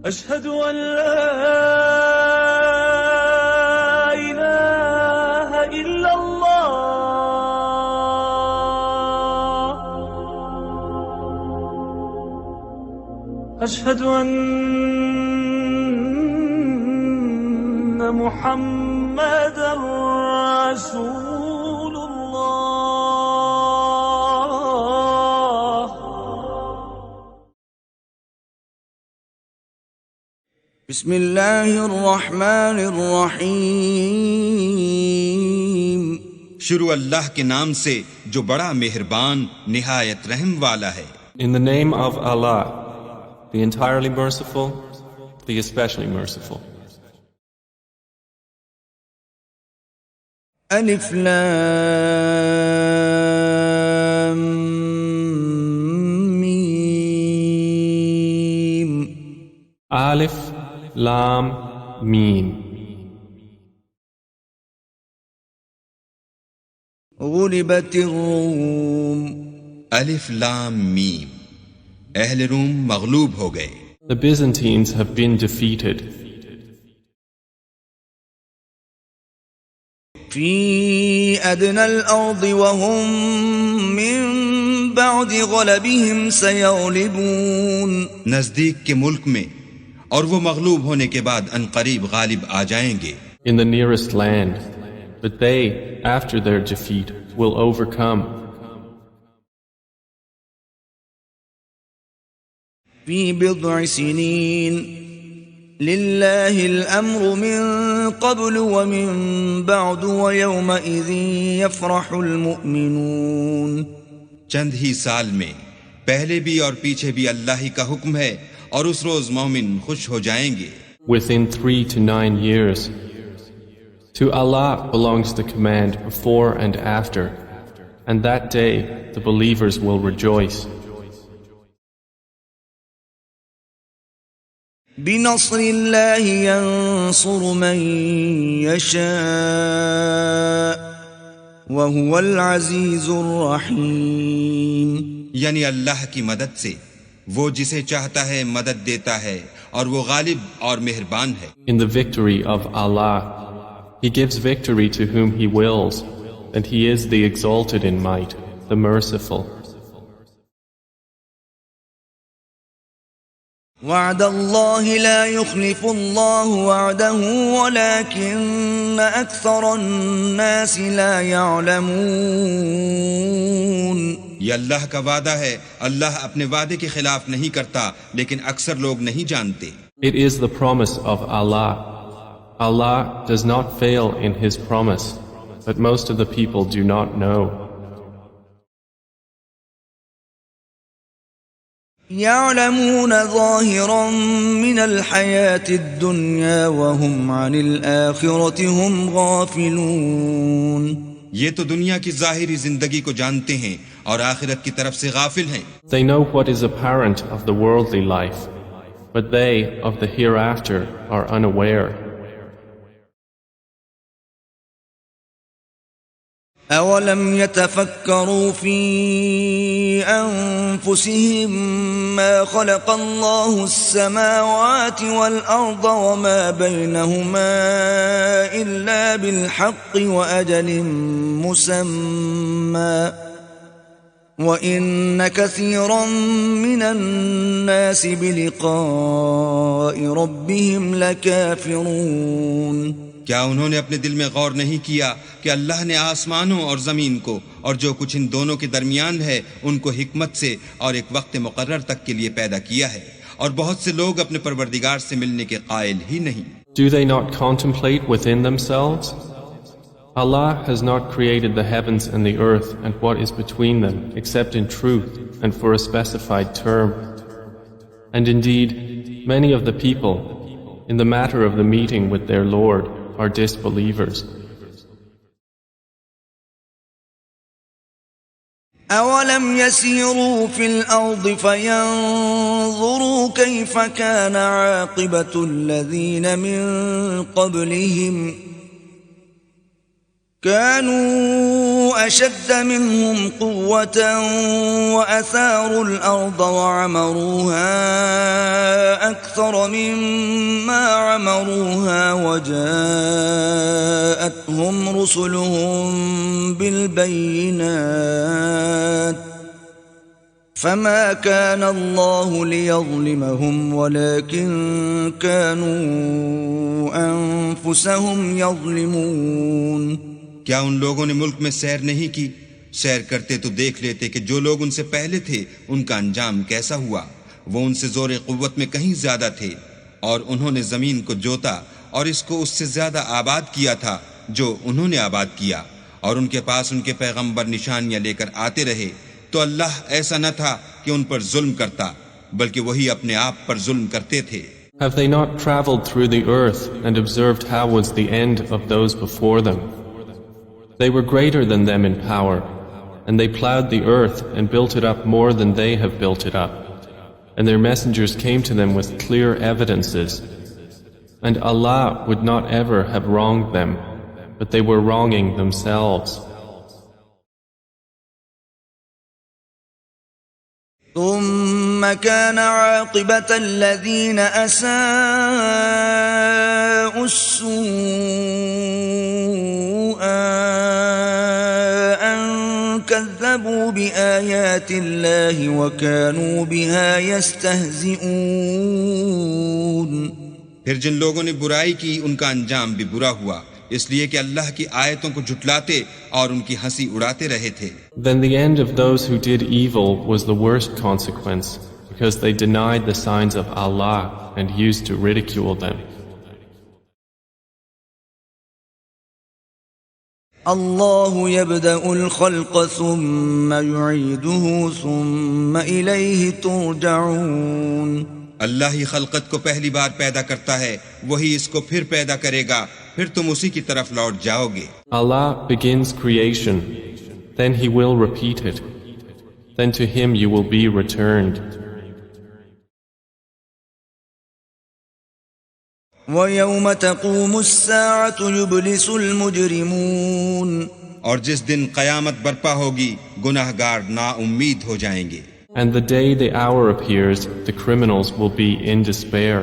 أشهد أن لا إله إلا الله أشهد أن محمدا رسول الله بسم الله الرحمن الرحيم शुरू अल्लाह के नाम से जो बड़ा मेहरबान निहायत रहम वाला है। In the name of Allah, the entirely merciful, the especially merciful. ألف لام ميم Alif, Lam, Mim. غلبت الروم अलिफ लाम मीम, अहले रूम मगलूब हो गए। The Byzantines have been defeated. في أدنى الأرض وهم من بعد غلبهم سيغلبون नजदीक के मुल्क में और वो मगलूब होने के बाद अनकरीब गालिब आ जाएंगे। In the nearest land, but they, after their defeat, will overcome. في بضع سنين لله الأمر من قبل ومن بعد ويومئذ يفرح المؤمنون चंद ही साल में पहले भी और पीछे भी अल्लाह ही का हुक्म है और उस रोज मोमिन खुश हो जाएंगे। Within 3 to 9 years, to Allah belongs the command before and after, and that day the believers will rejoice. بنصر الله ينصر من يشاء وهو العزيز الرحيم यानी अल्लाह की मदद से वो जिसे चाहता है मदद देता है और वो गालिब और मेहरबान है। In the victory of Allah, He gives victory to whom He wills, and He is the exalted in might, the merciful. وعد الله لا يخلف الله وعده ولكن أكثر الناس لا يعلمون ये अल्लाह का वादा है, अल्लाह अपने वादे के खिलाफ नहीं करता, लेकिन अक्सर लोग नहीं जानते। It is the promise of Allah. Allah does not fail in His promise, but most of the people do not know. يعلمون ظاهرا من الحياة الدنيا وهم عن الآخرة هم غافلون ये तो दुनिया की जाहिरी जिंदगी को जानते हैं और आखिरत की तरफ से गाफिल हैं। They know what is apparent of the worldly life, but they of the hereafter are unaware. أولم يتفكروا في أنفسهم ما خلق الله السماوات والأرض وما بينهما إلا بالحق وأجل مسمى وإن كثيرا من الناس بلقاء ربهم لكافرون क्या उन्होंने अपने दिल में गौर नहीं किया कि अल्लाह ने आसमानों और जमीन को और जो कुछ इन दोनों के दरमियान है उनको हिकमत से और एक वक्त मुकर्रर तक के लिए पैदा किया है, और बहुत से लोग अपने परवरदिगार से मिलने के कायल ही नहीं। Do they not contemplate within themselves? Allah has not created the heavens and the earth and what is between them except in truth and for a specified term. And indeed, many of the people, in the matter of the meeting with their Lord, are disbelievers. أولم يسيروا في الأرض فينظروا كيف كان عاقبة الذين من قبلهم كانوا أشد منهم قوة وأثاروا الأرض وعمروها أكثر مما عمروها وجاءتهم رسلهم بالبينات فما كان الله ليظلمهم ولكن كانوا أنفسهم يظلمون क्या उन लोगों ने मुल्क में सैर नहीं की? सैर करते तो देख लेते कि जो लोग उनसे पहले थे उनका अंजाम कैसा हुआ। वो उनसे जोर कुव्वत में कहीं ज्यादा थे और उन्होंने जमीन को जोता और इसको उससे ज्यादा आबाद किया था जो उन्होंने आबाद किया, और उनके पास उनके पैगंबर निशानियां लेकर आते रहे। तो अल्लाह ऐसा न था कि उन पर जुल्म करता, बल्कि वही अपने आप पर जुल्म करते थे। Have they not traveled through the earth and observed how was the end of those before them? They were greater than them in power, and they plowed the earth and built it up more than they have built it up. And their messengers came to them with clear evidences. And Allah would not ever have wronged them, but they were wronging themselves. ثم كان عاقبة الذين أساءوا السوء أن كذبوا بآيات الله وكانوا بها يستهزئون फिर जिन लोगों ने बुराई की उनका अंजाम भी बुरा हुआ, इसलिए कि अल्लाह की आयतों को झुटलाते और उनकी हंसी उड़ाते रहे थे। Then the end of those who did evil was the worst consequence, because they denied the signs of Allah and used to ridicule them. الله يبدأ الخلق ثم يعيده ثم إليه ترجعون अल्लाह ही खलकत को पहली बार पैदा करता है, वही इसको फिर पैदा करेगा, फिर तुम उसी की तरफ लौट जाओगे। Allah begins creation, then He will repeat it, then to Him you will be returned. ويوم تقوم الساعة يبلس المجرمون और जिस दिन कयामत बर्पा होगी गुनाहगार नाउम्मीद हो जाएंगे। And the day the hour appears, the criminals will be in despair.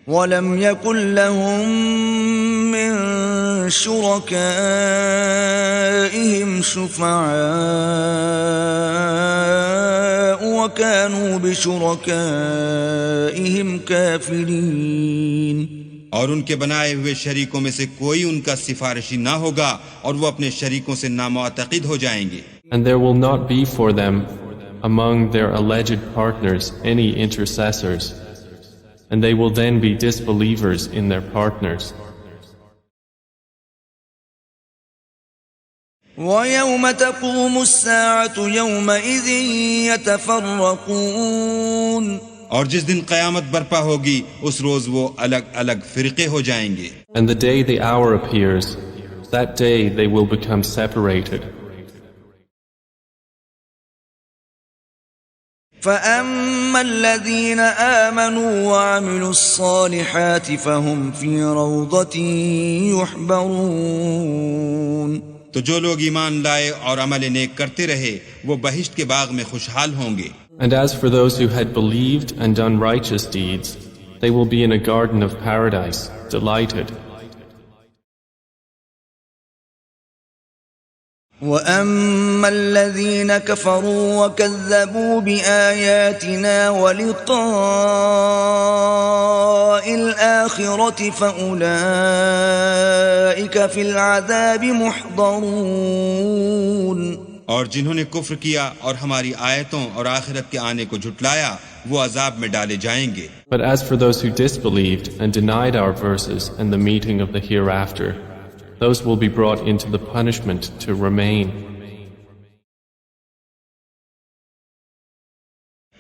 ولم يكن لهم من شركائهم شفعاء وكانوا بشركائهم كافرين और उनके बनाए हुए शरीकों में से कोई उनका सिफारिशी ना होगा और वो अपने शरीकों से नामुअतक़िद हो जाएंगे। And there will not be for them among their alleged partners any intercessors, and they will then be disbelievers in their partners. ويوم تقوم الساعة يومئذ يتفرقون और जिस दिन कयामत बर्पा होगी उस रोज वो अलग अलग फिरके हो जाएंगे। And the day the hour appears, that day they will become separated. فأما الذين آمنوا وعملوا الصالحات فهم في روضة يحبرون तो जो लोग ईमान लाए और अमल नेक करते रहे वो बहिश्त के बाग में खुशहाल होंगे। And as for those who had believed and done righteous deeds, they will be in a garden of paradise, delighted. وأما الذين كفروا وكذبوا بآياتنا ولقاء الآخرة فأولئك في العذاب محضرون और जिन्होंने कुफ्र किया और हमारी आयतों और आखिरत के आने को झुटलाया वो अजाब में डाले जाएंगे। But as for those who disbelieved and denied our verses and the meeting of the hereafter, those will be brought into the punishment to remain.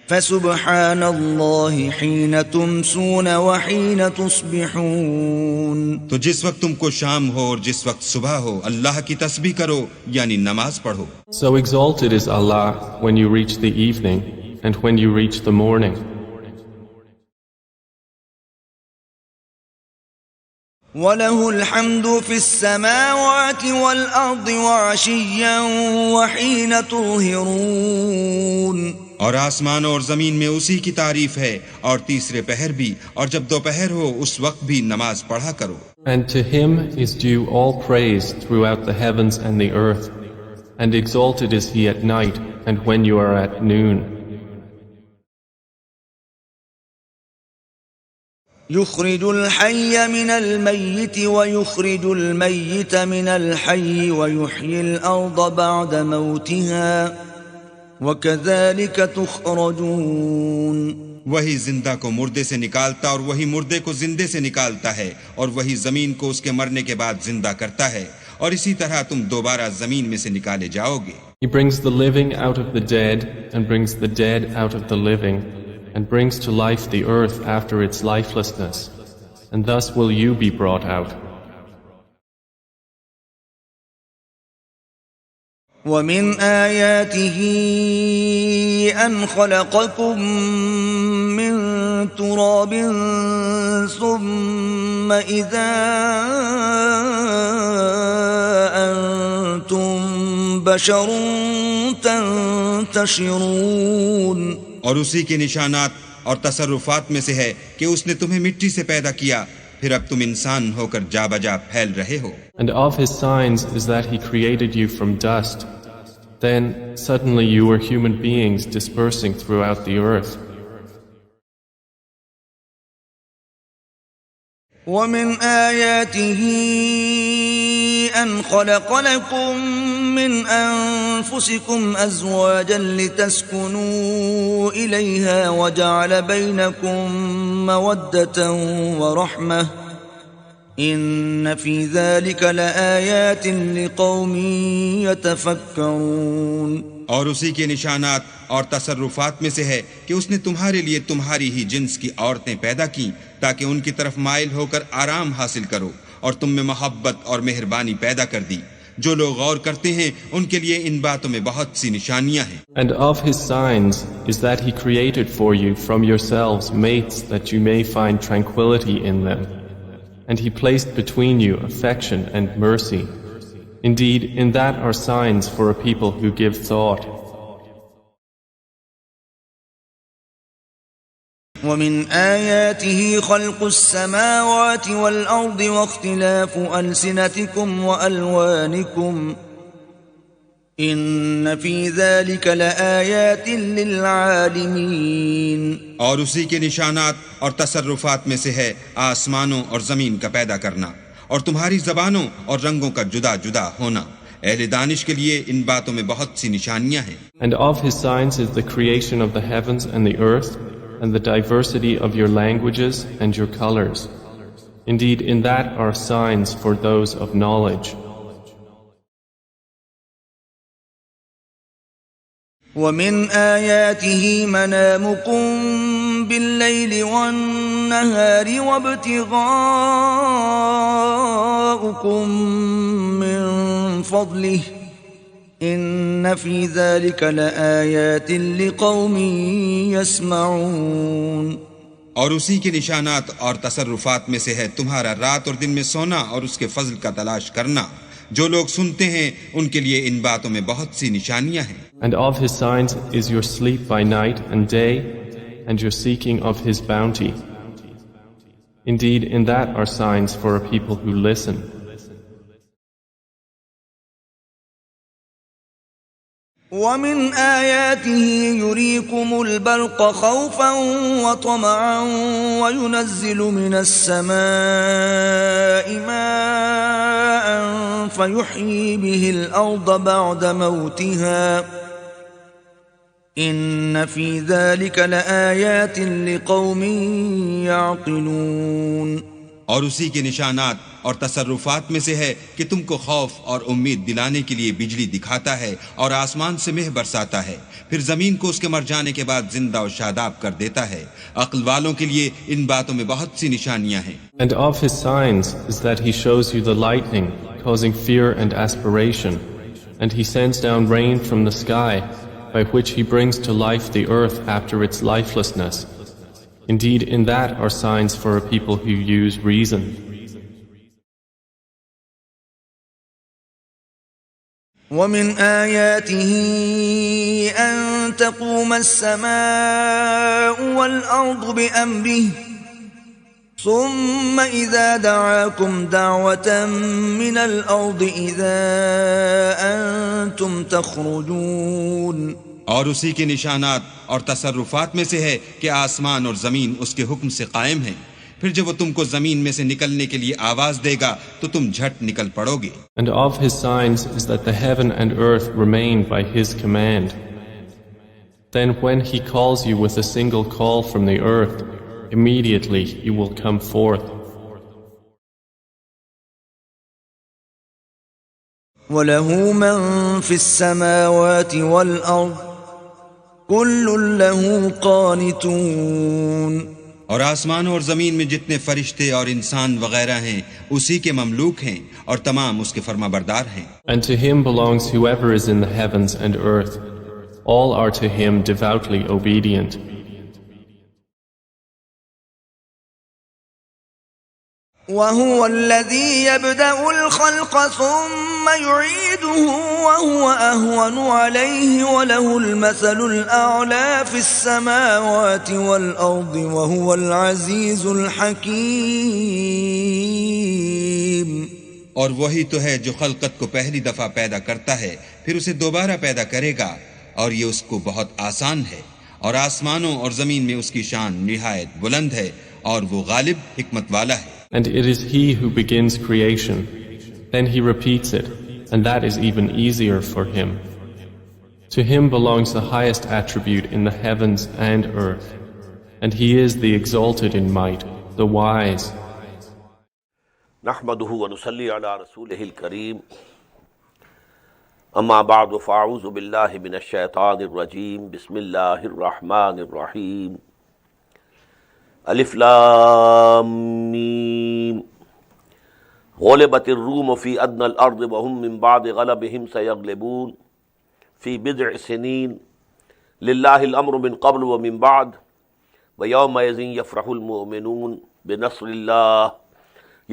فسبحان الله حين تمسون وحين تصبحون तो जिस वक्त तुमको शाम हो और जिस वक्त सुबह हो अल्लाह की तस्बीह करो यानी नमाज पढ़ो। So exalted is Allah when you reach the evening and when you reach the morning. وله الحمد في السماوات والأرض وعشيا وحين تظهرون और आसमानों और जमीन में उसी की तारीफ है और तीसरे पहर भी और जब दोपहर हो उस वक्त भी नमाज पढ़ा करो। And to him is due all praise throughout the heavens and the earth, and exalted is he at night and when you are at noon. يخرج الحي من الميت ويخرج الميت من الحي ويحيي الأرض بعد موتها وكذلك تخرجون वही जिंदा को मुर्दे से निकालता और वही मुर्दे को जिंदे से निकालता है और वही जमीन को उसके मरने के बाद जिंदा करता है और इसी तरह तुम दोबारा जमीन में से निकाले जाओगे। He brings the living out of the dead and brings the dead out of the living and brings to life the earth after its lifelessness, and thus will you be brought out. ومن آياته أن خلقكم من تراب ثم إذا أنتم بشر تنتشرون और उसी के निशानात और तसर्रुफात में से है कि उसने तुम्हें मिट्टी से पैदा किया, फिर अब तुम इंसान होकर जा बजा फैल रहे हो। And of his signs is that he created you from dust. Then suddenly you were human beings dispersing throughout the earth. ومن آياته أن خلق لكم من أنفسكم أزواجا لتسكنوا إليها وجعل بينكم مودة ورحمة إن في ذلك لآيات لقوم يتفكرون और उसी के निशानात और तसर्रुफात में से है कि उसने तुम्हारे लिए तुम्हारी ही जिन्स की औरतें पैदा की ताकि उनकी तरफ माइल होकर आराम हासिल करो और तुम में मोहब्बत और मेहरबानी पैदा कर दी। जो लोग गौर करते हैं उनके लिए इन बातों में बहुत सी निशानियां हैं। And of his signs is that he created for you from yourselves mates that you may find tranquility in them. And he placed between you affection and mercy. Indeed, in that are signs for a people who give thought. ومن آياته خلق السماوات والأرض واختلاف ألسنتكم وألوانكم إن في ذلك لآيات للعالمين और उसी के निशानात और तसर्रुफात में से है आसमानों और जमीन का पैदा करना और तुम्हारी जबानों और रंगों का जुदा जुदा होना। अहले दानिश के लिए इन बातों में बहुत सी निशानियां हैं। And of his signs is the creation of the heavens and the earth, and the diversity of your languages and your colors. Indeed, in that are signs for those of knowledge. ومن آياته منامكم بالليل والنهار وابتغاؤكم من فضله إن في ذلك لآيات لقوم يسمعون और उसी के निशानात और तसर्रुफात में से है तुम्हारा रात और दिन में सोना और उसके फजल का तलाश करना। जो लोग सुनते हैं उनके लिए इन बातों में बहुत सी निशानियां हैं। And of his signs is your sleep by night and day, and your seeking of his bounty. Indeed, in that are signs for a people who listen. ومن آياته يريكم البرق خوفا وطمعا وينزل من السماء ماء فيحيي به الأرض بعد موتها إن في ذلك لآيات لقوم يعقلون और उसी के निशानात और तसर्रुफात में से है कि तुमको खौफ और उम्मीद दिलाने के लिए बिजली दिखाता है और आसमान से मेह बरसाता है, फिर जमीन को उसके मर जाने के बाद जिंदा और शादाब कर देता है। अक्ल वालों के लिए इन बातों में बहुत सी निशानियां हैं। And of his signs is that he shows you the lightning, causing fear and aspiration, and he sends down rain from the sky, by which he brings to life the earth after its lifelessness. Indeed, in that are signs for a people who use reason. ومن آياته أن تقوم السماء والأرض بأمره ثم إذا دعاكم دعوة من الأرض إذا أنتم تخرجون और उसी के निशानात और तसर्रुफात में से है कि आसमान और ज़मीन उसके हुक्म से कायम हैं। फिर जब वो तुमको ज़मीन में से निकलने के लिए आवाज़ देगा तो तुम झट निकल पड़ोगे। And of his signs is that the heaven and earth remain by his command. Then when he calls you with a single call from the earth, immediately you will come forth. وله من في السماوات والأرض كل له قانتون और आसमानों और ज़मीन में जितने फरिश्ते और इंसान वगैरह हैं उसी के ममलूक हैं और तमाम उसके फरमाबरदार हैं। And to him belongs whoever is in the heavens and earth. All are to him devoutly obedient. وهو الذي يبدأ الخلق ثم يعيده وهو أهون عليه وله المثل الأعلى في السماوات والأرض وهو العزيز الحكيم और वही तो है जो खलकत को पहली दफा पैदा करता है फिर उसे दोबारा पैदा करेगा और ये उसको बहुत आसान है और आसमानों और ज़मीन में उसकी शान निहायत बुलंद है और वो गालिब हिकमत वाला है। And it is he who begins creation. Then he repeats it, and that is even easier for him. To him belongs the highest attribute in the heavens and earth, and he is the exalted in might, the wise. नहमदुहु व नुसल्ली अला रसूलिहिल करीम अम्मा बअद फ़अऊज़ु बिल्लाहि मिनश शैतानिर रजीम बिस्मिल्लाहिर रहमानिर रहीम अलिफ लाम meme गुलिबतिर room फ़ी अदनल अर्द व हुम मिन बाद गलबिहिम सयग़लिबून फ़ी बिज़अ सिनीन लिल्लाहिल अम्रु मिन क़ब्ल व मिन बाद व यौमइज़िन यफ़रहुल मुमिनून बिनस्रिल्लाह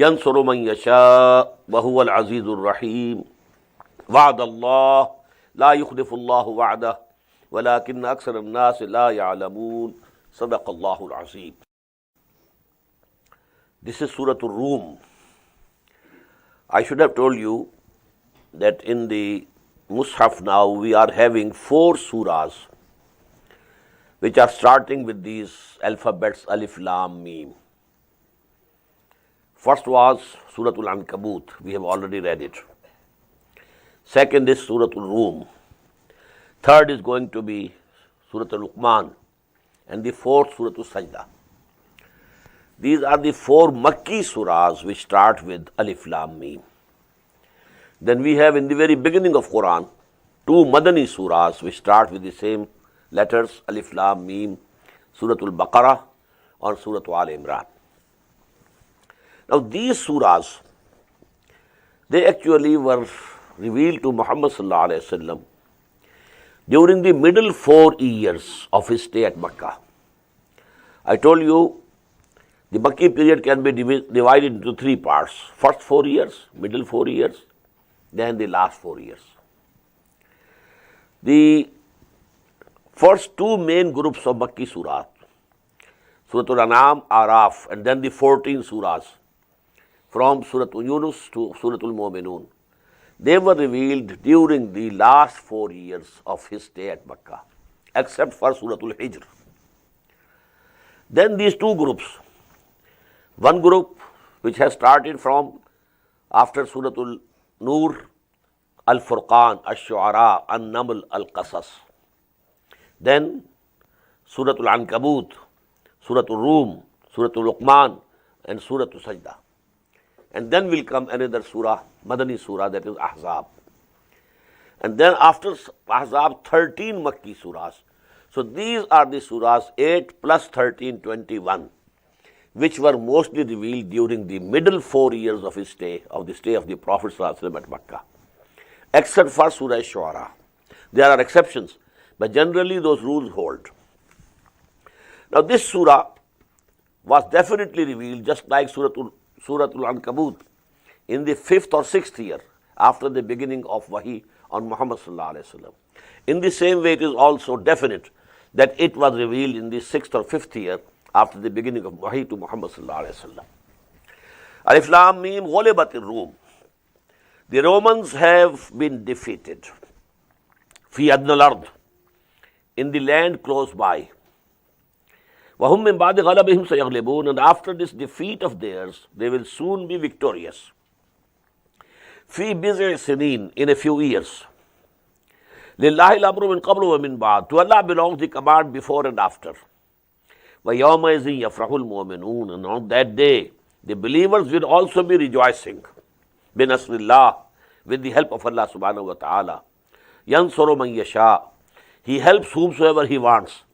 यंसुरु मन यशा व हुवल अज़ीज़ुर रहीम वअदल्लाह ला युख़लिफ़ुल्लाहु वअदह वलाकिन्न अक्सरन नास ला यअलमून सदक़ल्लाहुल अज़ीम। This is Surah Ar-Rum. I should have told you that in the Mus'haf now we are having 4 surahs which are starting with these alphabets Alif, Lam, Mim. First was Surah Al-Ankabut, we have already read it. Second is Surah Ar-Rum. Third is going to be Surah Al-Luqman. And the fourth Surah Al-Sajdah. These are the 4 Makki surahs which start with Alif, Lam, Mim. Then we have in the very beginning of Quran 2 Madani surahs which start with the same letters Alif, Lam, Mim, Surah Al-Baqarah or Surah Al-Imran. Now these surahs, they actually were revealed to Muhammad sallallahu alaihi wasallam during the middle 4 years of his stay at Makkah. I told you the Makki period can be divided into 3 parts. First 4 years, middle 4 years, then the last 4 years. The first 2 main groups of Makki surahs, Surah Al-An'am, Araf, and then the 14 surahs from Surah Yunus to Surah Al-Mu'minun, they were revealed during the last 4 years of his stay at Makkah, except for Surah Al-Hijr. Then these 2 groups, one group which has started from after Surah Al-Nur, Al-Furqan, Al-Shu'ara, An-Naml, Al-Qasas. Then Surah Al-Ankabut, Surah Ar-Rum, Surah Al-Luqman, and Surah Al-Sajdah. And then will come another surah, Madani surah, that is Ahzab. And then after Ahzab, 13 Makki surahs. So these are the surahs 8 plus 13, 21, which were mostly revealed during the middle 4 years of his stay, of the stay of the Prophet ﷺ at Makkah, except for Surah Shu'ara. There are exceptions, but generally those rules hold. Now this surah was definitely revealed just like Surah Al-Ankabut in the 5th or 6th year after the beginning of Wahi on Muhammad sallallahu alaihi wasallam. In the same way, it is also definite that it was revealed in the 6th or 5th year after the beginning of Wahy to Muhammad sallallahu alaihi wasallam. Alif Lam Mim Ghulibat Ar-Rum. The Romans have been defeated. Fi adnal ard, in the land close by. وَهُمْ مِنْ بَعْدِ غَلَبِهِمْ سَيَغْلِبُونَ, and after this defeat of theirs, they will soon be victorious. فِي بِضْعِ سِنِينَ, in a few years. لِلَّهِ الْأَمْرُ مِنْ قَبْلُ وَمِنْ بَعْدُ, to Allah belongs the command before and after. وَيَوْمَئِذٍ يَفْرَحُ الْمُؤْمِنُونَ, and on that day, the believers will also be rejoicing. بِنَصْرِ اللَّهِ, with the help of Allah subhanahu wa ta'ala. يَنْصُرُ مَنْ يَشَاءُ, He helps whomsoever He wants.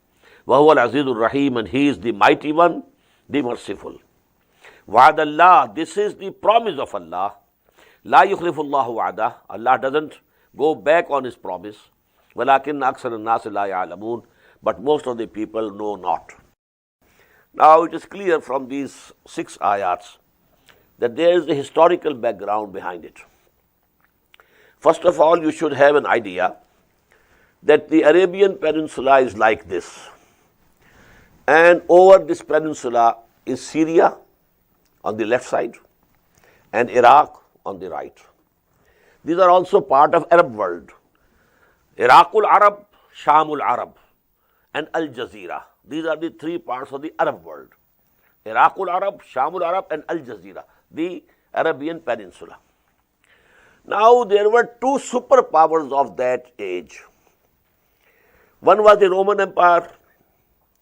وَهُوَ الْعَزِيزُ الرَّحِيمُ, and He is the mighty one, the merciful. وَعَدَ اللَّهِ, this is the promise of Allah. لَا يُخْلِفُ اللَّهُ وَعْدَهُ, Allah doesn't go back on His promise. وَلَكِنَّ أَكْثَرَ النَّاسِ لَا يَعْلَمُونَ, but most of the people know not. Now it is clear from these 6 ayats that there is a historical background behind it. First of all, you should have an idea that the Arabian Peninsula is like this. And over this peninsula is Syria on the left side and Iraq on the right. These are also part of Arab world. Iraqul Arab, Shamul Arab, and Al Jazeera. These are the 3 parts of the Arab world. Iraqul Arab, Shamul Arab, and Al Jazeera, the Arabian Peninsula. Now there were 2 superpowers of that age. One was the Roman Empire,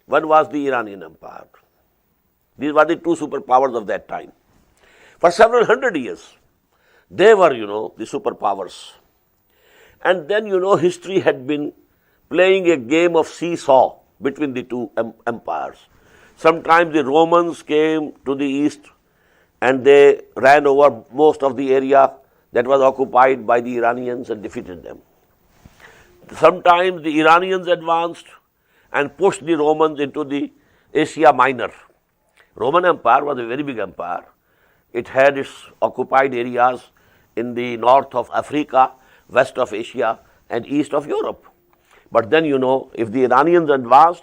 one was the Iranian Empire. These were the 2 superpowers of that time. For several hundred years, they were, the superpowers. And then, history had been playing a game of seesaw between the 2 empires. Sometimes the Romans came to the east and they ran over most of the area that was occupied by the Iranians and defeated them. Sometimes the Iranians advanced and pushed the Romans into the Asia Minor. Roman Empire was a very big empire. It had its occupied areas in the north of Africa, west of Asia, and east of Europe. But then, if the Iranians advanced,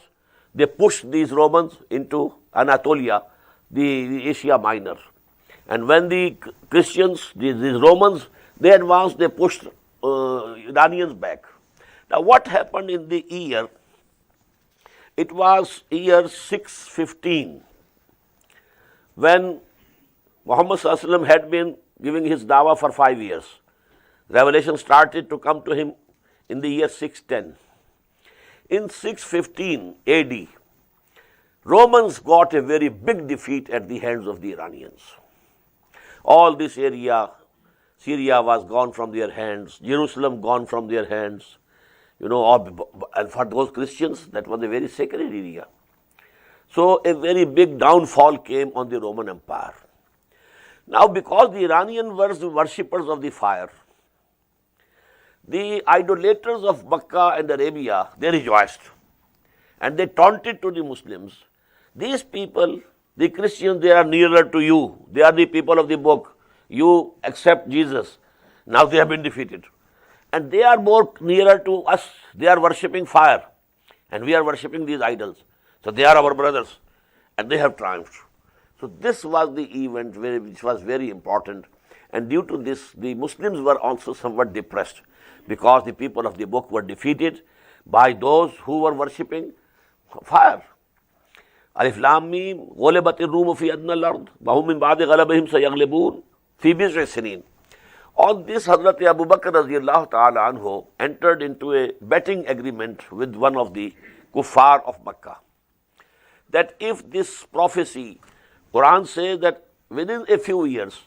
they pushed these Romans into Anatolia, the Asia Minor. And when the Christians, these Romans, they advanced, they pushed Iranians back. Now what happened in the year? It was year 615 when Muhammad sallallahu alaihi wasallam had been giving his dawah for 5 years. Revelation started to come to him in the year 610. In 615 AD, Romans got a very big defeat at the hands of the Iranians. All this area, Syria was gone from their hands, Jerusalem gone from their hands. And for those Christians, that was a very sacred area. So a very big downfall came on the Roman Empire. Now because the Iranians were the worshippers of the fire, the idolaters of Makkah and Arabia, they rejoiced. And they taunted to the Muslims, these people, the Christians, they are nearer to you. They are the people of the book. You accept Jesus. Now they have been defeated. And they are more nearer to us. They are worshipping fire. And we are worshipping these idols. So they are our brothers. And they have triumphed. So this was the event which was very important. And due to this, the Muslims were also somewhat depressed, because the people of the book were defeated by those who were worshipping fire. Alif Lam Mim Ghulibat Ar-Rum fi adnal ard wa hum min ba'di ghalabihim sayaghlibun fi bid'i sinin. On this, Hazrat Abu Bakr radiyallahu ta'ala anhu entered into a betting agreement with one of the kuffar of Makkah, that if this prophecy, Quran says that within a few years,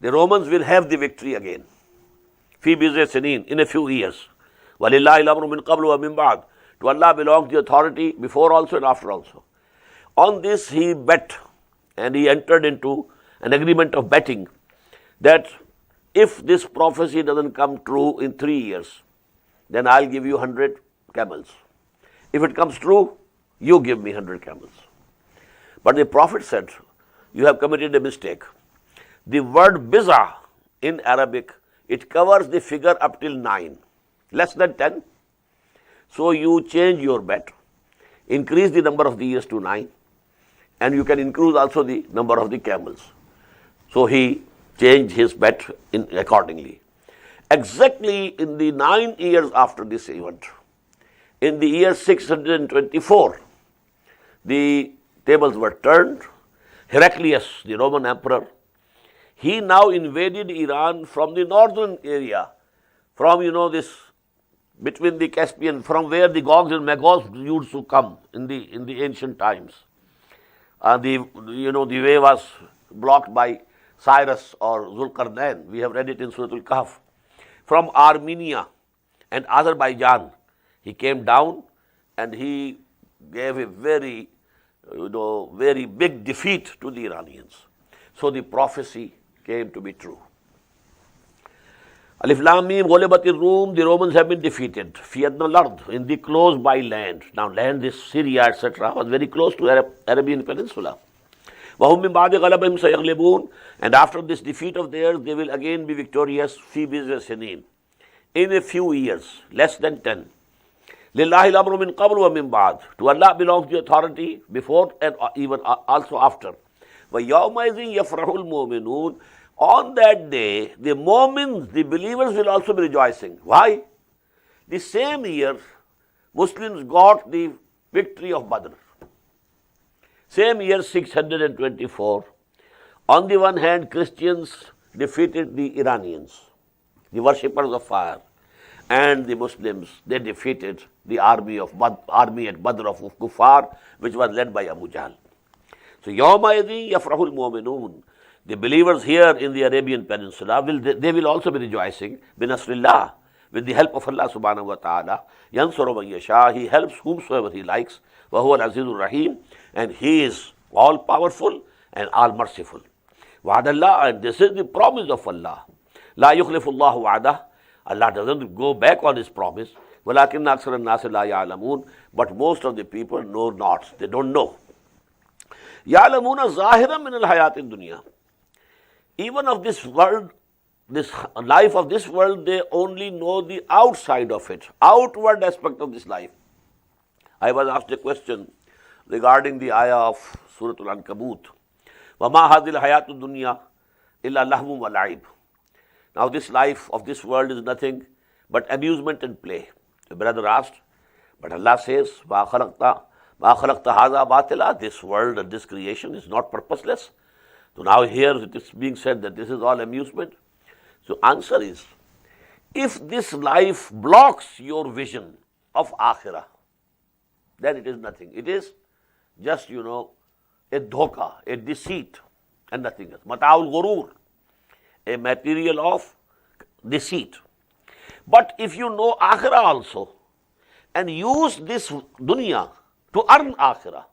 the Romans will have the victory again. Fi bid'i sinin, in a few years. Walillahi al-amru min qablu wa min ba'd. To Allah belongs the authority before also and after also. On this he bet, and he entered into an agreement of betting that if this prophecy doesn't come true in 3 years, then I'll give you 100 camels. If it comes true, you give me 100 camels. But the Prophet said, you have committed a mistake. The word biza in Arabic, it covers the figure up till 9. less than 10. So you change your bet, increase the number of the years to 9, and you can increase also the number of the camels. So he changed his bet accordingly. Exactly in the 9 years after this event, in the year 624, the tables were turned. Heraclius, the Roman emperor, he now invaded Iran from the northern area, from this between the Caspian, from where the Gogs and Magogs used to come in the ancient times. The way was blocked by Cyrus or Zulkarnain. We have read it in Surah Al-Kahf. From Armenia and Azerbaijan, he came down and he gave a very big defeat to the Iranians. So the prophecy came to be true. Alif Lam Mim Ghulibat Ar-Rum, the Romans have been defeated. Fi adna al-ard, in the close by land. Now land is Syria, etc., was very close to Arabian Peninsula. وَهُمْ مِنْ بَعْدِ غَلَبِهِمْ سَيَغْلِبُونَ, and after this defeat of theirs, they will again be victorious. Fi biz'a sinin, in a few years, less than 10. لِلَّهِ الْأَمْرُ مِنْ قَبْلُ وَمِنْ بَعْدُ, to Allah belongs the authority before and even also after. وَيَوْمَئِذٍ يَفْرَحُ الْمُؤْمِنُونَ, on that day, the Mu'mins, the believers, will also be rejoicing. Why? The same year, Muslims got the victory of Badr. Same year, 624. On the one hand, Christians defeated the Iranians, the worshippers of fire, and the Muslims, they defeated the army at Badr of Kuffar, which was led by Abu Jahl. So, يَوْمَئِذٍ يَفْرَحُ الْمُؤْمِنُونَ, the believers here in the Arabian Peninsula, they will also be rejoicing, بِنَصْرِ, with the help of Allah subhanahu wa ta'ala. يَنْصُرُ مَنْ يَشَاءُ, he helps whomsoever he likes. وَهُوَ الْعَزِيزُ الرَّحِيمُ, and he is all powerful and all merciful. وَعَدَ اللَّهِ, and this is the promise of Allah. لَا يُخْلِفُ اللَّهُ وَعْدَهُ, Allah doesn't go back on his promise. وَلَكِنَّ أَكْثَرَ النَّاسِ لَا يَعْلَمُونَ, but most of the people know not, they don't know. يَعْلَمُونَ ظَاهِرًا مِنَ الْحَيَاةِ الدُّنْيَا, even of this world, this life of this world, they only know the outside of it, outward aspect of this life. I was asked a question regarding the ayah of Surah Al-Ankabut. وَمَا هَذِهِ الْحَيَاةُ الدُّنْيَا إِلَّا لَهْوٌ وَلَعِبٌ. Now this life of this world is nothing but amusement and play. The brother asked, but Allah says, مَا خَلَقْتَ هَذَا بَاطِلًا, this world and this creation is not purposeless. So now here it is being said that this is all amusement. So answer is, if this life blocks your vision of Akhirah, then it is nothing. It is just, a dhoka, a deceit, and nothing else. Mata'ul ghurur, a material of deceit. But if you know Akhirah also, and use this dunya to earn Akhirah,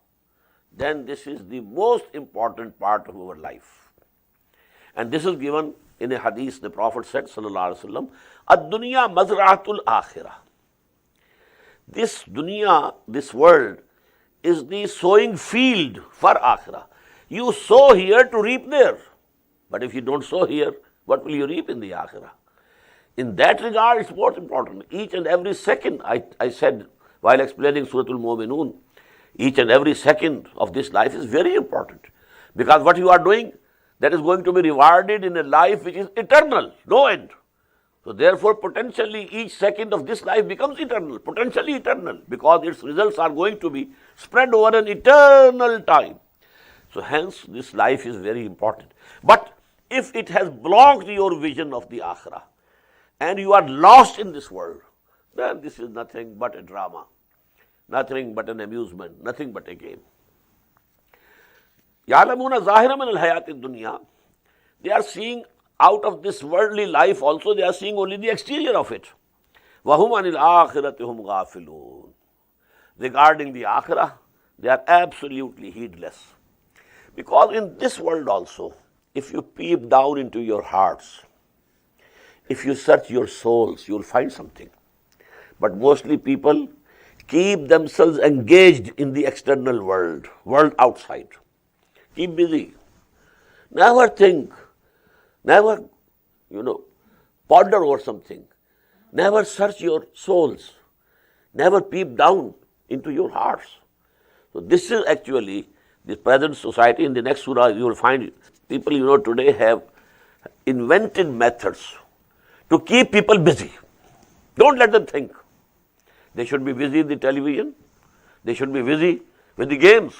then this is the most important part of our life. And this is given in a hadith. The Prophet said, sallallahu alaihi wasallam, ad-dunya mazra'atul akhirah. This dunya, this world, is the sowing field for akhirah. You sow here to reap there. But if you don't sow here, what will you reap in the akhirah? In that regard, it's most important. Each and every second, I said while explaining Surah Al-Mu'minun, each and every second of this life is very important. Because what you are doing, that is going to be rewarded in a life which is eternal, no end. So therefore, potentially each second of this life becomes eternal, potentially eternal, because its results are going to be spread over an eternal time. So hence, this life is very important. But if it has blocked your vision of the Akhirah, and you are lost in this world, then this is nothing but a drama, nothing but an amusement, nothing but a game. يَعْلَمُونَ ظَاهِرًا مِنَ الْحَيَاةِ الدُّنْيَا, they are seeing out of this worldly life also, they are seeing only the exterior of it. وَهُمْ عَنِ الْآخِرَةِ هُمْ غَافِلُونَ, regarding the Akhirah, they are absolutely heedless. Because in this world also, if you peep down into your hearts, if you search your souls, you will find something. But mostly people keep themselves engaged in the external world outside. Keep busy. Never think, never, ponder over something. never search your souls, never peep down into your hearts. So this is actually the present society. In the next surah, you will find people today have invented methods to keep people busy. Don't let them think. They should be busy with the television. They should be busy with the games.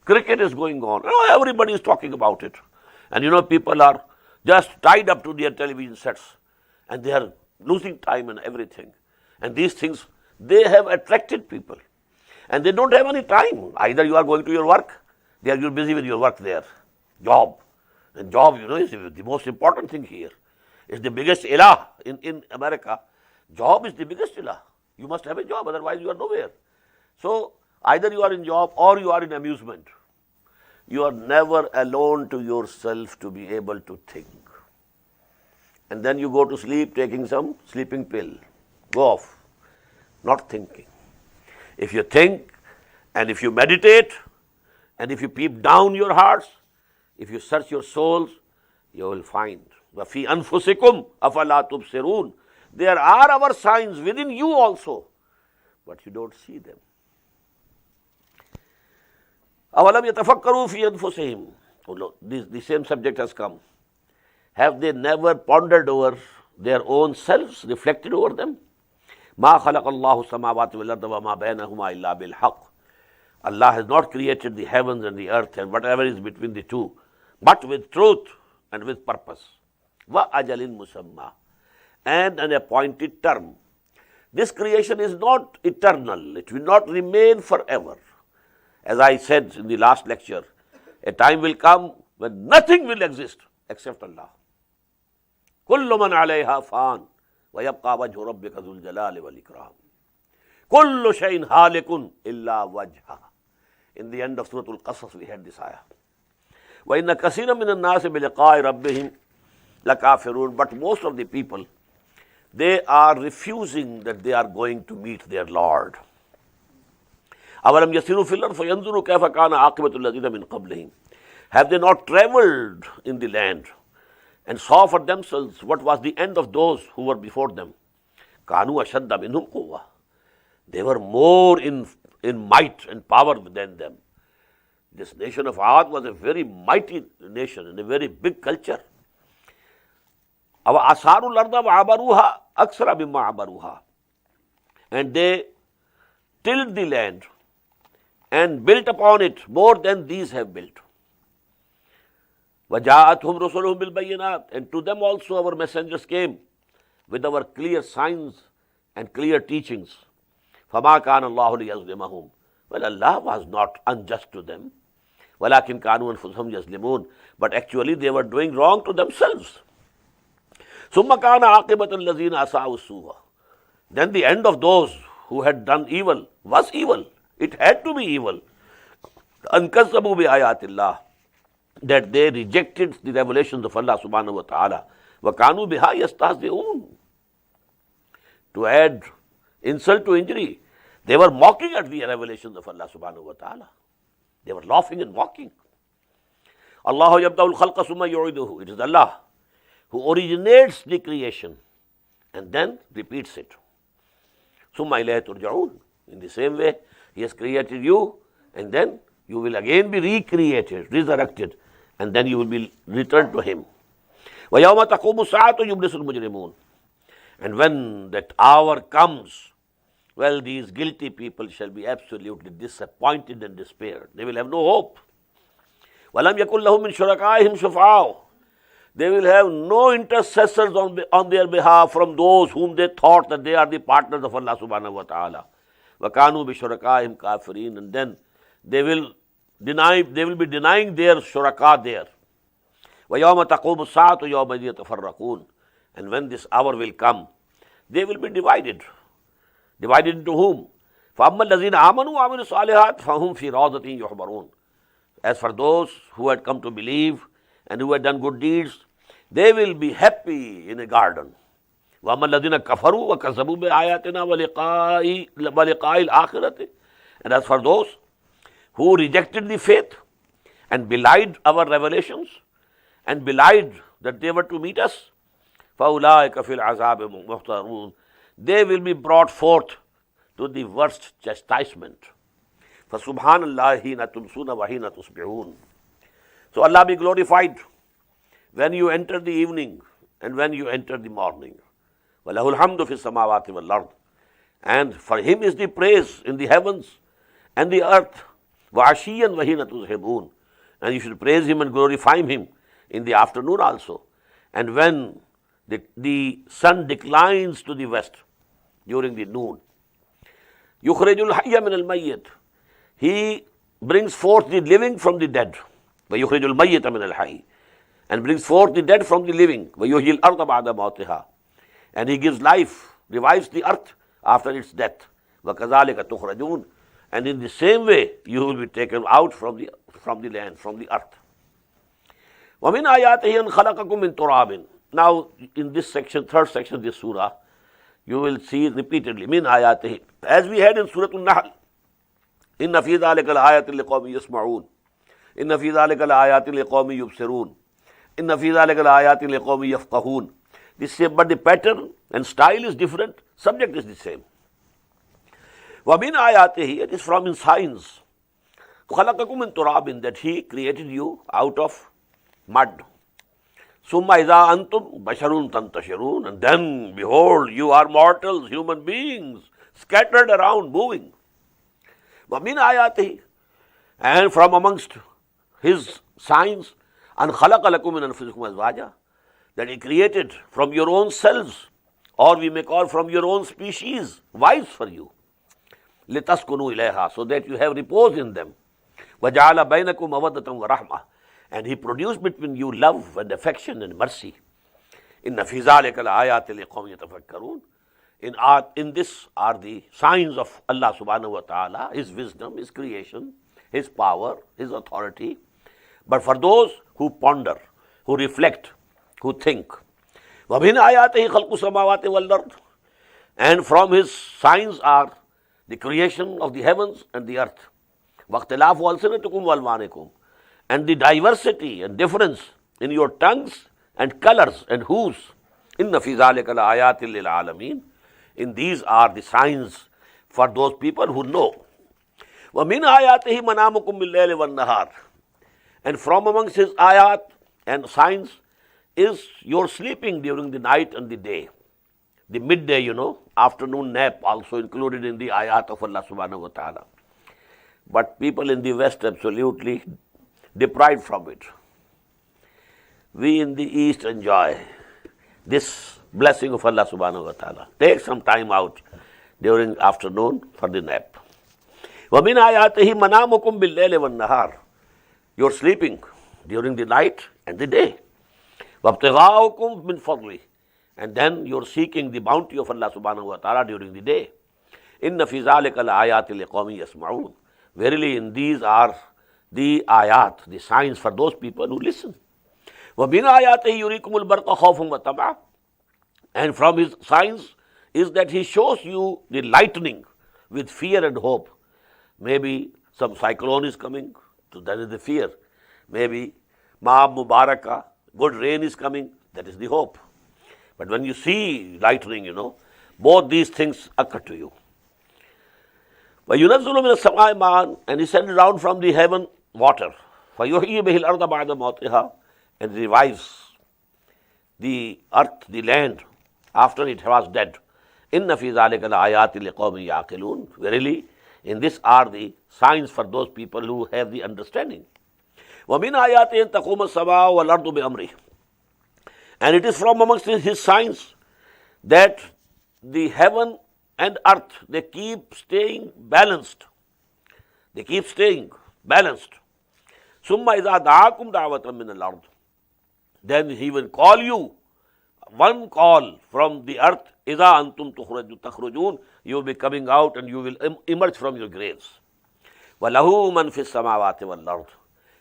Cricket is going on. Everybody is talking about it. And people are just tied up to their television sets and they are losing time and everything. And these things, they have attracted people. And they don't have any time. Either you are going to your work, you're busy with your work there. Job. And job, is the most important thing here. It's the biggest ilah in America. Job is the biggest ilah. You must have a job, otherwise you are nowhere. So, either you are in job or you are in amusement. You are never alone to yourself to be able to think. And then you go to sleep taking some sleeping pill. Go off. Not thinking. If you think and if you meditate and if you peep down your hearts, if you search your souls, you will find. وَفِي أَنفُسِكُمْ أَفَلَا تُبْصِرُونَ. There are our signs within you also, but you don't see them. أَوَلَمْ يَتَفَكَّرُوا فِي أَنفُسِهِمْ. The same subject has come. Have they never pondered over their own selves, reflected over them? مَا خَلَقَ اللَّهُ السَّمَاوَاتِ وَالْأَرْضَ وَمَا بَيْنَهُمَا إِلَّا بِالْحَقِّ. Allah has not created the heavens and the earth and whatever is between the two, but with truth and with purpose. وَأَجَلٍ مُسَمَّى. And an appointed term. This creation is not eternal. It will not remain forever. As I said in the last lecture, a time will come when nothing will exist except Allah. كُلُّ مَنْ عَلَيْهَا فَانٍ وَيَبْقَى وَجْهُ رَبِّكَ ذُو الْجَلَالِ وَالْإِكْرَامِ. كُلُّ شَيْءٍ هَالِكٌ إِلَّا وَجْهَهُ. In the end of Surah Al-Qasas we had this ayah. وَإِنَّ كَثِيرًا مِنَ النَّاسِ بِلِقَاءِ رَبِّهِمْ لَكَافِرُونَ. But most of the people, they are refusing that they are going to meet their Lord. أَوَلَمْ يَسِيرُوا فِي الْأَرْضِ فَيَنْظُرُوا كَيْفَ كَانَ عَاقِبَةُ الَّذِينَ مِنْ قَبْلِهِمْ. Have they not traveled in the land and saw for themselves what was the end of those who were before them? كَانُوا أَشَدَّ مِنْهُمْ قُوَّةً. They were more in might and power than them. This nation of Ad was a very mighty nation and a very big culture. وَأَصَارُوا الْأَرْضَ وَعَبَرُوهَا أَكْثَرَ مِمَّا عَبَرُوهَا. And they tilled the land and built upon it more than these have built. وَجَاءَتْهُمْ رُسُلُهُمْ بِالْبَيِّنَاتِ. And to them also our messengers came with our clear signs and clear teachings. فَمَا كَانَ اللَّهُ لِيَظْلِمَهُمْ. Well, Allah was not unjust to them. وَلَكِنْ كَانُوا أَنفُسَهُمْ يَظْلِمُونَ. But actually they were doing wrong to themselves. ثُمَّ كَانَ عَاقِبَةَ الَّذِينَ أَسَاءُوا السُّوءَ. Then the end of those who had done evil was evil. It had to be evil. أَنْ كَذَّبُوا بِآيَاتِ اللَّهِ. That they rejected the revelations of Allah subhanahu wa ta'ala. وَكَانُوا بِهَا يَسْتَهْزِئُونَ. To add insult to injury, they were mocking at the revelations of Allah subhanahu wa ta'ala. They were laughing and mocking. Allahu yabda'ul khalqa summa yu'iduhu. It is Allah who originates the creation and then repeats it. Summa ilayhi turja'un. In the same way, He has created you and then you will again be recreated, resurrected, and then you will be returned to Him. وَيَوْمَ تَقُومُ السَّاعَةُ يُبْلِسُ الْمُجْرِمُونَ. And when that hour comes, well, these guilty people shall be absolutely disappointed and despaired. They will have no hope. وَلَمْ يَكُنْ لَهُم مِّن شُرَكَائِهِمْ شُفَعَاءُ. They will have no intercessors on their behalf from those whom they thought that they are the partners of Allah subhanahu wa ta'ala. وَكَانُوا بِشُرَكَائِهِمْ كَافِرِينَ. And then they will be denying their shuraka there. وَيَوْمَ تَقُومُ السَّاعَةُ يَوْمَئِذٍ يَتَفَرَّقُونَ. And when this hour will come, they will be divided. Divided into whom? فَأَمَّا الَّذِينَ آمَنُوا وَعَمِلُوا الصَّالِحَاتِ فَهُمْ فِي رَوْضَةٍ يُحْبَرُونَ. As for those who had come to believe and who had done good deeds, they will be happy in a garden. وَأَمَّا الَّذِينَ كَفَرُوا وَكَذَّبُوا بِآيَاتِنَا وَلِقَاءِ الْآخِرَةِ. And as for those who rejected the faith and belied our revelations and belied that they were to meet us, فَأُولَٰئِكَ فِي الْعَذَابِ مُحْضَرُونَ. they will be brought forth to the worst chastisement. فَسُبْحَانَ اللَّهِ حِينَ تُمْسُونَ وَحِينَ تُصْبِحُونَ. So Allah be glorified when you enter the evening and when you enter the morning. وَلَهُ الْحَمْدُ فِي السَّمَاوَاتِ وَالْأَرْضِ. And for Him is the praise in the heavens and the earth. وَعَشِيًّا وَحِينَ تُذْهِبُونَ. And you should praise Him and glorify Him in the afternoon also. And when the sun declines to the west during the noon. يُخْرِجُ الْحَيَّ مِنَ الْمَيِّتِ. He brings forth the living from the dead. وَيُخْرِجُ الْمَيِّتَ مِنَ الْحَيِّ. And brings forth the dead from the living. وَيُحْيِي الْأَرْضَ بَعْدَ مَوْتِهَا. And He gives life, revives the earth after its death. وَكَذَلِكَ تُخْرَجُونَ. And in the same way, you will be taken out from the land, from the earth. وَمِنْ آيَاتِهِ أَنْ خَلَقَكُم مِّن تُرَابٍ. Now, in this section, third section of this surah, you will see repeatedly, مِنْ آيَاتِهِ. As we had in Surah Al-Nahl, إِنَّ فِي ذَلِكَ لَآيَاتٍ لِقَوْمٍ يَسْمَعُونَ إِنَّ فِي ذَلِكَ لَآيَاتٍ لِقَوْمٍ يُبْصِرُونَ إِنَّ فِي ذَلِكَ لَآيَاتٍ لِقَوْمٍ يَفْقَهُونَ. But the pattern and style is different, subject is the same. وَمِنْ آيَاتِهِ. It is from His signs. خَلَقَكُم مِّن تُرَابٍ. That He created you out of mud. ثُمَّ إِذَا أَنْتُمْ بَشَرٌ تَنْتَشِرُونَ. And then, behold, you are mortals, human beings, scattered around, moving. وَمِنْ آيَاتِهِ. And from amongst His signs, أَنْ خَلَقَ لَكُم مِّنْ أَنفُسِكُمْ أَزْوَاجًا. That He created from your own selves, or we may call from your own species, wives for you. لِتَسْكُنُوا إِلَيْهَا. So that you have repose in them. وَجَعَلَ بَيْنَكُمْ مَوَدَّةً وَرَحْمَةً. And He produced between you love and affection and mercy. إِنَّ فِي ذَلِكَ لَآيَاتٍ لِقَوْمٍ يَتَفَكَّرُونَ. In this are the signs of Allah subhanahu wa ta'ala, His wisdom, His creation, His power, His authority. But for those who ponder, who reflect, who think. وَمِنْ آيَاتِهِ خَلْقُ السَّمَاوَاتِ وَالْأَرْضِ. And from His signs are the creation of the heavens and the earth. وَاخْتِلَافُ أَلْسِنَتِكُمْ وَأَلْوَانِكُمْ. And the diversity and difference in your tongues and colors and hues. إِنَّ فِي ذَلِكَ لَآيَاتٍ لِلْعَالَمِينَ. In these are the signs for those people who know. وَمِنْ آيَاتِهِ مَنَامُكُمْ بِاللَّيْلِ وَالنَّهَارِ. And from amongst His ayat and signs is your sleeping during the night and the day. The midday, afternoon nap also included in the ayat of Allah subhanahu wa ta'ala. But people in the West absolutely deprived from it. We in the East enjoy this blessing of Allah subhanahu wa ta'ala. Take some time out during afternoon for the nap. وَمِنْ آيَاتِهِ مَنَامُكُمْ بِاللَّيْلِ وَالنَّهَارِ. You're sleeping during the night and the day. وَابْتِغَاؤُكُمْ مِنْ فَضْلِهِ. And then you're seeking the bounty of Allah subhanahu wa ta'ala during the day. إِنَّ فِي ذَلِكَ لَآيَاتٍ لِقَوْمٍ يَسْمَعُونَ. Verily in these are the ayat, the signs for those people who listen. وَمِنْ آيَاتِهِ يُرِيكُمُ الْبَرْقَ خَوْفًا وَطَمَعًا. And from His signs is that He shows you the lightning with fear and hope. Maybe some cyclone is coming, so that is the fear. Maybe Ma'am Mubarakah, good rain is coming, that is the hope. But when you see lightning, both these things occur to you. وَيُنَزِّلُ مِنَ السَّمَاءِ مَاءً. And He sends down from the heaven water. فَيُحْيِي بِهِ الْأَرْضَ بَعْدَ مَوْتِهَا. And revives the earth, the land, after it was dead. إِنَّ فِي ذَلِكَ لَآيَاتٍ لِقَوْمٍ يَعْقِلُونَ. Verily, in this are the signs for those people who have the understanding. وَمِنْ آيَاتِهِ أَن تَقُومَ السَّمَاءُ وَالْأَرْضُ بِأَمْرِهِ. And it is from amongst His signs that the heaven and earth, they keep staying balanced. They keep staying balanced. ثُمَّ إِذَا دَعَاكُمْ دَعْوَةً مِّنَ الْأَرْضِ. Then He will call you, one call from the earth. إِذَا أَنْتُمْ تَخْرُجُونَ. You will be coming out and you will emerge from your graves. وَلَهُ مَنْ فِي السَّمَاوَاتِ وَالْأَرْضِ.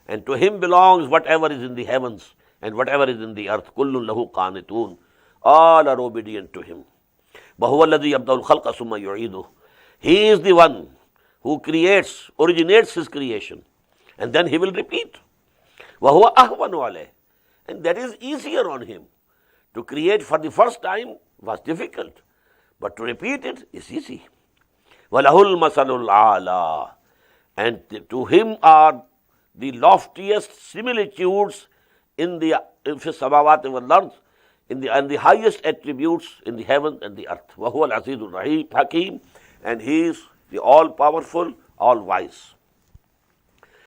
And to Him belongs whatever is in the heavens and whatever is in the earth. كُلٌّ لَهُ قَانِتُونَ. All are obedient to Him. وَهُوَ الَّذِي يَبْدَأُ الْخَلْقَ ثُمَّ يُعِيدُهُ. He is the one who originates His creation, and then He will repeat. وَهُوَ أَهْوَنُ عَلَيْهِ. And that is easier on Him. To create for the first time was difficult, But to repeat it is easy. وَلَهُ الْمَثَلُ الْأَعْلَى. And to him are the loftiest similitudes in the samawati wal ard, and the highest attributes in the heaven and the earth. وَهُوَ الْعَزِيزُ الرَّحِيمُ Hakim, and he is the all-powerful, all-wise.